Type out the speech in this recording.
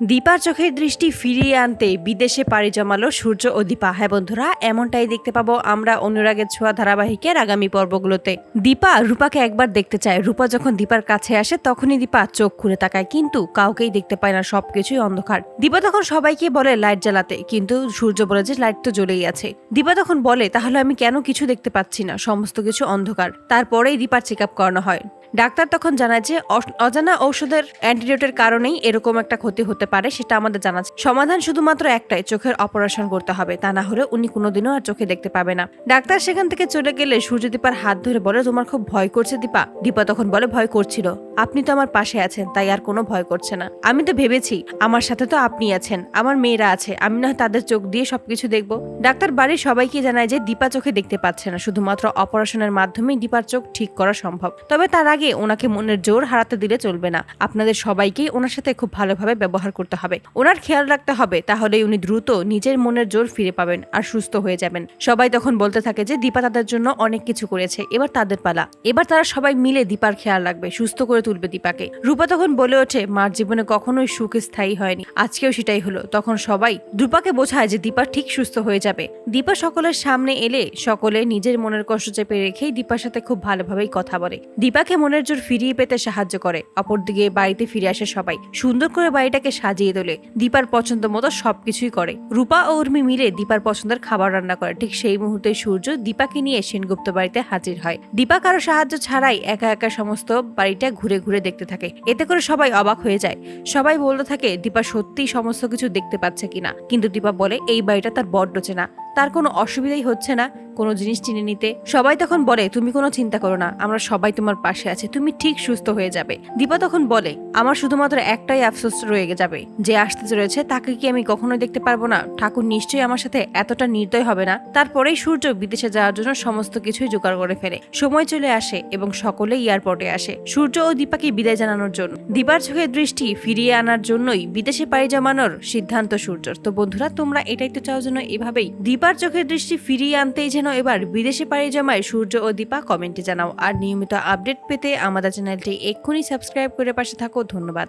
দীপার চোখের দৃষ্টি ফিরিয়ে আনতে বিদেশে পাড়ি জমালো সূর্য ও দীপা। হ্যাঁ বন্ধুরা, এমনটাই দেখতে পাবো আমরা অনুরাগের ছোঁয়া ধারাবাহিকের আগামী পর্বগুলোতে। দীপা রূপাকে একবার দেখতে চায়। রূপা যখন দীপার কাছে আসে তখনই দীপা চোখ খুলে তাকায়, কিন্তু কাউকেই দেখতে পায় না, সবকিছুই অন্ধকার। দীপা তখন সবাইকে বলে লাইট জ্বালাতে, কিন্তু সূর্য বলে যে লাইট তো জ্বলেই আছে। দীপা তখন বলে তাহলে আমি কেন কিছু দেখতে পাচ্ছি না, সমস্ত কিছু অন্ধকার। তারপরেই দীপার চেক আপ করানো হয়। ডাক্তার তখন জানায় যে অজানা ঔষধের অ্যান্টিডোটের কারণেই এরকম একটা ক্ষতি হতে পারে, সেটা আমাদের জানা। সমাধান শুধুমাত্র একটাই, চোখের অপারেশন করতে হবে, তা না হলে উনি কোনোদিনও আর চোখে দেখতে পাবে না। ডাক্তার সেখান থেকে চলে গেলে সূর্য দীপার হাত ধরে বলে তোমার খুব ভয় করছে দীপা? দীপা তখন বলে ভয় করছিল, আপনি তো আমার পাশে আছেন, তাই আর কোনো ভয় করছে না। আমি তো ভেবেছি আমার সাথে তো আপনি আছেন, আমার মেয়েরা আছে, আমি না তাদের চোখ দিয়ে সবকিছু দেখবো। ডাক্তার বাড়ির সবাইকে জানায় যে দীপা চোখে দেখতে পাচ্ছে না, শুধুমাত্র অপারেশনের মাধ্যমেই দীপার চোখ ঠিক করা সম্ভব। তবে তার আগে ওনাকে মনের জোর হারাতে দিলে চলবে না। আপনাদের সবাইকেই ওনার সাথে খুব ভালোভাবে ব্যবহার করতে হবে, ওনার খেয়াল রাখতে হবে, তাহলেই উনি দ্রুত নিজের মনের জোর ফিরে পাবেন আর সুস্থ হয়ে যাবেন। সবাই তখন বলতে থাকে যে দীপা তাদের জন্য অনেক কিছু করেছে, এবার তাদের পালা, এবার তারা সবাই মিলে দীপার খেয়াল রাখবে, সুস্থ করে তুলবে দীপাকে। রূপা তখন বলে ওঠে মার জীবনে কখনোই সুখ স্থায়ী হয়নি, আজকেও সেটাই হলো। তখন সবাই রূপাকে বোঝায় যে দীপা ঠিক সুস্থ হয়ে যাবে। দীপা সকলের সামনে এলে সকলে নিজের মনের কষ্ট চেপে রেখেই দীপার সাথে খুব ভালোভাবেই কথা বলে, দীপাকে মনের জোর ফিরিয়ে পেতে সাহায্য করে। অপরদিকে বাড়িতে ফিরে আসে সবাই, সুন্দর করে বাড়িটাকে সাজিয়ে তোলে, দীপার পছন্দ মতো সবকিছুই করে। রূপা ও উর্মি মিলে দীপার পছন্দের খাবার রান্না করে। ঠিক সেই মুহূর্তে সূর্য দীপাকে নিয়ে সেনগুপ্ত বাড়িতে হাজির হয়। দীপা কারো সাহায্য ছাড়াই একা একা সমস্ত বাড়িটা ঘুরে ঘুরে দেখতে থাকে। এতে করে সবাই অবাক হয়ে যায়। সবাই বলতে থাকে দীপা সত্যিই সমস্ত কিছু দেখতে পাচ্ছে কিনা, কিন্তু দীপা বলে এই বাড়িটা তার বড্ড চেনা, তার কোনো অসুবিধাই হচ্ছে না কোনো জিনিস চিনে নিতে। সবাই তখন বলে তুমি কোনো চিন্তা করো না, আমরা সবাই তোমার পাশে আছি, তুমি ঠিক সুস্থ হয়ে যাবে। দীপা তখন বলে আমার শুধুমাত্র একটাই আফসোস রয়ে যাবে, যে আসতে চলেছে তাকে কি আমি কখনোই দেখতে পারবো না? ঠাকুর নিশ্চয়ই আমার সাথে এতটা নির্দয় হবে না। তারপরেই সূর্য বিদেশে যাওয়ার জন্য সমস্ত কিছুই জোগাড় করে ফেলে। সময় চলে আসে এবং সকলে এয়ারপোর্টে আসে সূর্য ও দীপাকে বিদায় জানানোর জন্য। দীপার চোখের দৃষ্টি ফিরিয়ে আনার জন্যই বিদেশে পাড়ি জমানোর সিদ্ধান্ত সূর্যর। তো বন্ধুরা, তোমরা এটাই তো চাও যেন এভাবেই দীপার চোখের দৃষ্টি ফিরিয়ে আনতেই যেন এবার বিদেশে পাড়ি জমায় সূর্য ও দীপা? কমেন্টে জানাও। আর নিয়মিত আপডেট পেতে আমাদের চ্যানেলটি এক্ষুনি সাবস্ক্রাইব করে পাশে থাকো। ধন্যবাদ।